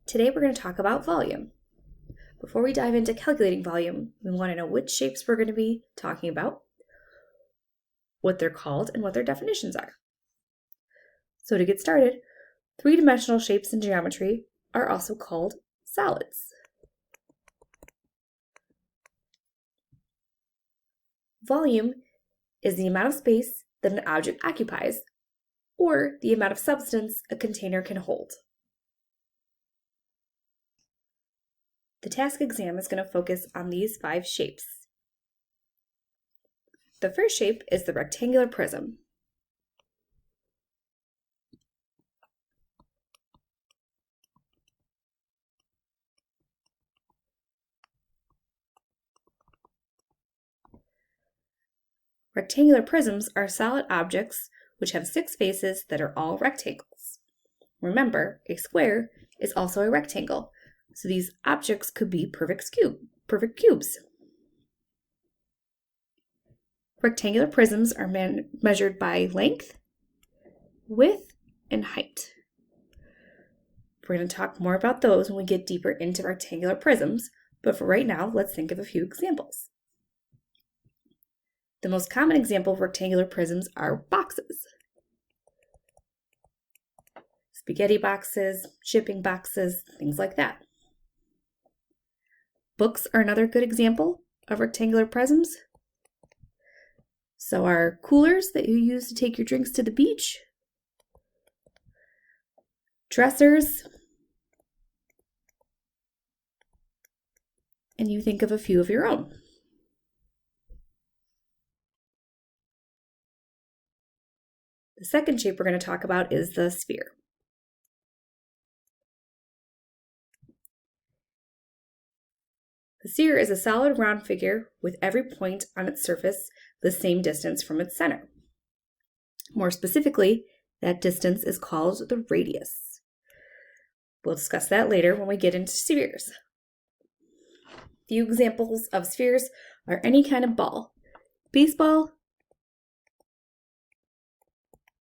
Today we're going to talk about volume. Before we dive into calculating volume, we want to know which shapes we're going to be talking about, what they're called, and what their definitions are. So to get started, three-dimensional shapes in geometry are also called solids. Volume is the amount of space that an object occupies, or the amount of substance a container can hold. The task exam is going to focus on these 5 shapes. The first shape is the rectangular prism. Rectangular prisms are solid objects which have 6 faces that are all rectangles. Remember, a square is also a rectangle, so these objects could be perfect cubes. Rectangular prisms are measured by length, width, and height. We're going to talk more about those when we get deeper into rectangular prisms, but for right now, let's think of a few examples. The most common example of rectangular prisms are boxes. Spaghetti boxes, shipping boxes, things like that. Books are another good example of rectangular prisms. So are coolers that you use to take your drinks to the beach, dressers, and you think of a few of your own. The second shape we're going to talk about is the sphere. The sphere is a solid round figure with every point on its surface the same distance from its center. More specifically, that distance is called the radius. We'll discuss that later when we get into spheres. A few examples of spheres are any kind of ball: baseball,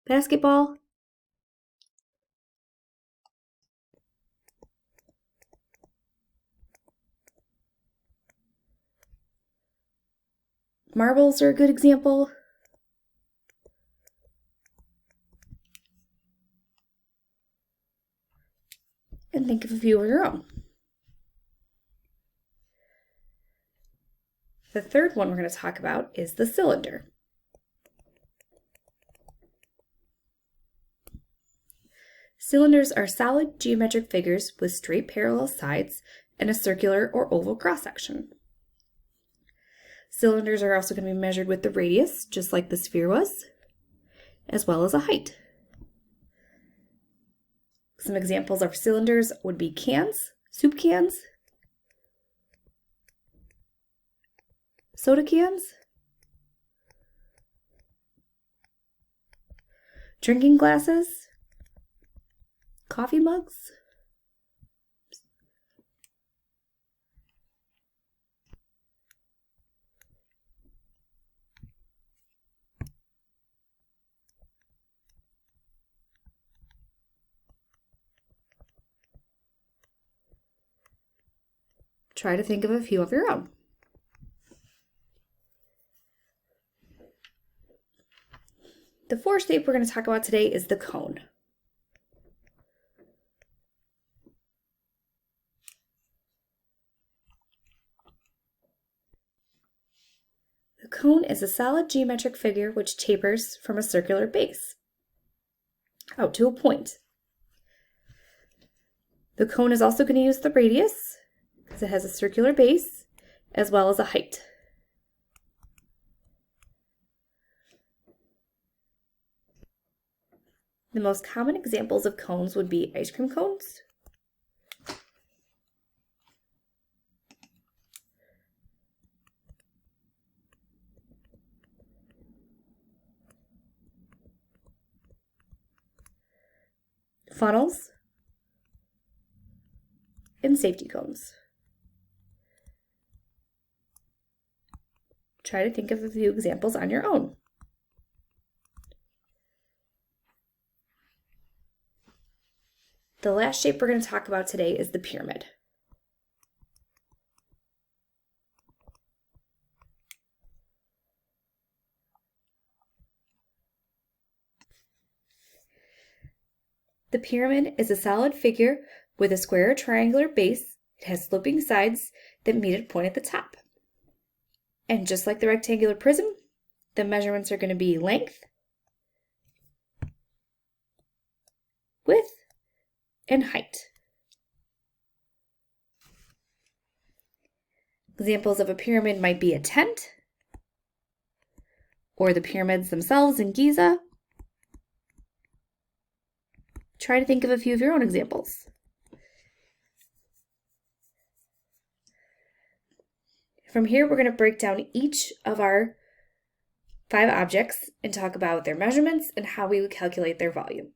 basketball, marbles are a good example. And think of a few of your own. The third one we're going to talk about is the cylinder. Cylinders are solid geometric figures with straight parallel sides and a circular or oval cross-section. Cylinders are also going to be measured with the radius, just like the sphere was, as well as a height. Some examples of cylinders would be cans, soup cans, soda cans, drinking glasses, coffee mugs, try to think of a few of your own. The fourth shape we're going to talk about today is the cone. The cone is a solid geometric figure which tapers from a circular base out to a point. The cone is also going to use the radius because it has a circular base as well as a height. The most common examples of cones would be ice cream cones, funnels, and safety cones. Try to think of a few examples on your own. The last shape we're going to talk about today is the pyramid. The pyramid is a solid figure with a square or triangular base. It has sloping sides that meet at a point at the top. And just like the rectangular prism, the measurements are going to be length, width, and height. Examples of a pyramid might be a tent, or the pyramids themselves in Giza. Try to think of a few of your own examples. From here, we're going to break down each of our 5 objects and talk about their measurements and how we would calculate their volume.